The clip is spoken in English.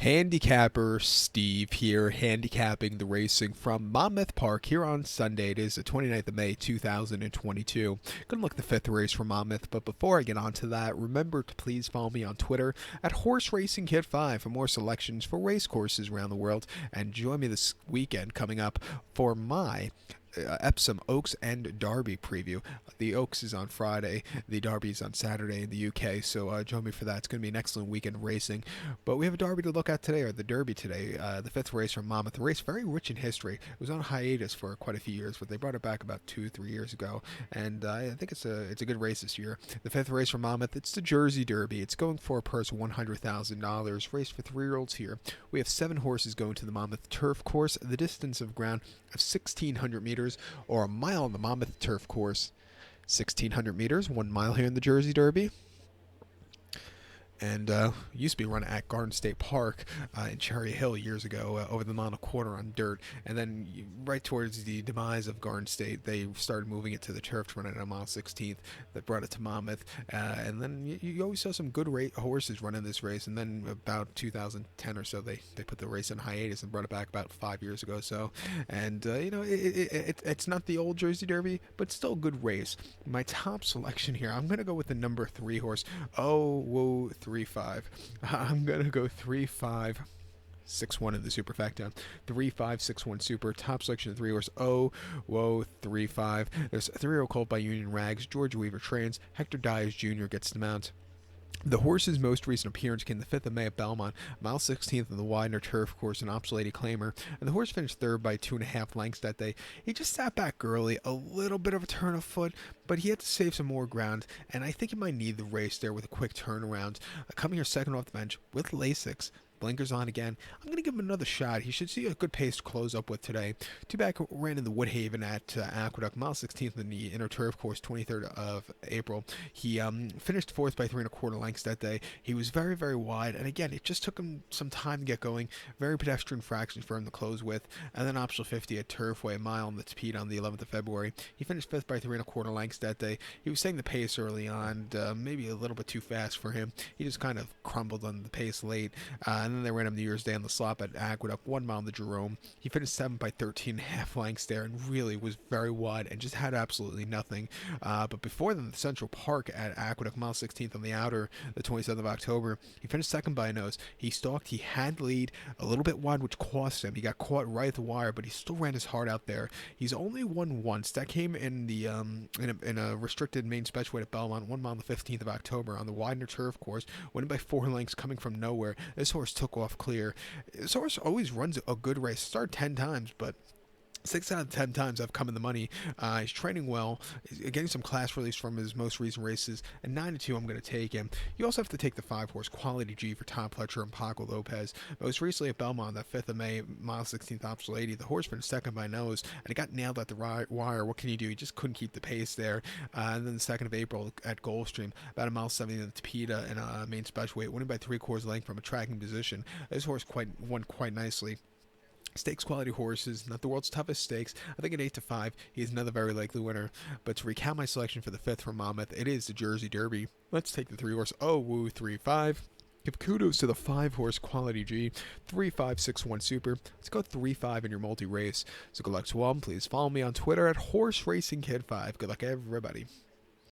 Handicapper Steve here, handicapping the racing from Monmouth Park here on Sunday. It is the 29th of May, 2022. Gonna look at the fifth race for Monmouth, but before I get on to that, remember to please follow me on Twitter at Horse Racing Kid 5 for more selections for race courses around the world, and join me this weekend coming up for my Epsom Oaks and Derby preview. The Oaks is on Friday, the Derby is on Saturday in the UK, so join me for that. It's going to be an excellent weekend of racing. But we have a Derby to look at today, or the Derby today, the fifth race from Monmouth. A race very rich in history. It was on hiatus for quite a few years, but they brought it back about 2-3 years ago, and I think it's a good race this year. The fifth race from Monmouth, it's the Jersey Derby. It's going for a purse of $100,000. Race for 3-year-olds here. We have 7 horses going to the Monmouth Turf Course. The distance of ground of 1,600 meters or a mile on the Monmouth Turf Course. 1,600 meters, 1 mile here in the Jersey Derby. And used to be run at Garden State Park in Cherry Hill years ago, over the mile and a quarter on dirt. And then right towards the demise of Garden State, they started moving it to the turf to run it at mile 16th. That brought it to Monmouth. And then you always saw some good horses running this race. And then about 2010 or so, they put the race on hiatus and brought it back about 5 years ago. So, and it's not the old Jersey Derby, but still a good race. My top selection here, I'm gonna go with the number 3 horse. Oh, whoa. 3-5. I'm gonna go 3-5. 6-1 in the superfecta. 3-5-6-1 super. Top selection of 3 horse. Oh, whoa, 3-5. There's a 3-year-old colt by Union Rags. George Weaver trains. Hector Diaz Jr. gets the mount. The horse's most recent appearance came the 5th of May at Belmont, mile 16th of the Widener Turf Course, an Opsalady Claimer, and the horse finished third by 2.5 lengths that day. He just sat back early, a little bit of a turn of foot, but he had to save some more ground, and I think he might need the race there with a quick turnaround. Coming here second off the bench with Lasix. Blinkers on again. I'm going to give him another shot. He should see a good pace to close up with today. Two-back ran in the Woodhaven at Aqueduct, mile 16th in the Inner Turf Course, 23rd of April. He finished 4th by 3.25 lengths that day. He was very, very wide, and again, it just took him some time to get going. Very pedestrian fractions for him to close with. And then optional 50 at Turfway, a mile on the Tapete on the 11th of February. He finished 5th by 3.25 lengths that day. He was setting the pace early on, maybe a little bit too fast for him. He just kind of crumbled on the pace late. And then they ran him New Year's Day on the slop at Aqueduct, 1 mile on the Jerome. He finished 7th by 13.5 lengths there and really was very wide and just had absolutely nothing. But before then, the Central Park at Aqueduct, mile 16th on the outer, the 27th of October, he finished 2nd by a nose. He stalked, he had lead, a little bit wide, which cost him. He got caught right at the wire, but he still ran his heart out there. He's only won once. That came in the in a restricted main special weight at Belmont, 1 mile on the 15th of October on the Widener Turf Course, winning by 4 lengths coming from nowhere. This horse took off clear. This horse always runs a good race. Started 10 times, but 6 out of 10 times I've come in the money. He's training well. He's getting some class release from his most recent races. And 9-2, I'm going to take him. You also have to take the 5-horse Quality G for Tom Pletcher and Paco Lopez. Most recently at Belmont, that 5th of May, mile 16th, Opsalady, the horse finished 2nd by nose, and he got nailed at the wire. What can you do? He just couldn't keep the pace there. And then the 2nd of April at Gulfstream, about a mile 70 in the Tapeta in a main special weight, winning by 3/4 length from a tracking position. This horse won quite nicely. Stakes quality horses, not the world's toughest stakes. I think at 8-5, he's another very likely winner. But to recount my selection for the 5th from Monmouth, it is the Jersey Derby. Let's take the 3-horse. Oh, woo, 3-5. Give kudos to the 5-horse Quality G, 3-5-6-1 super. Let's go 3-5 in your multi-race. So good luck to all. Please follow me on Twitter at Horse Racing Kid 5. Good luck, everybody.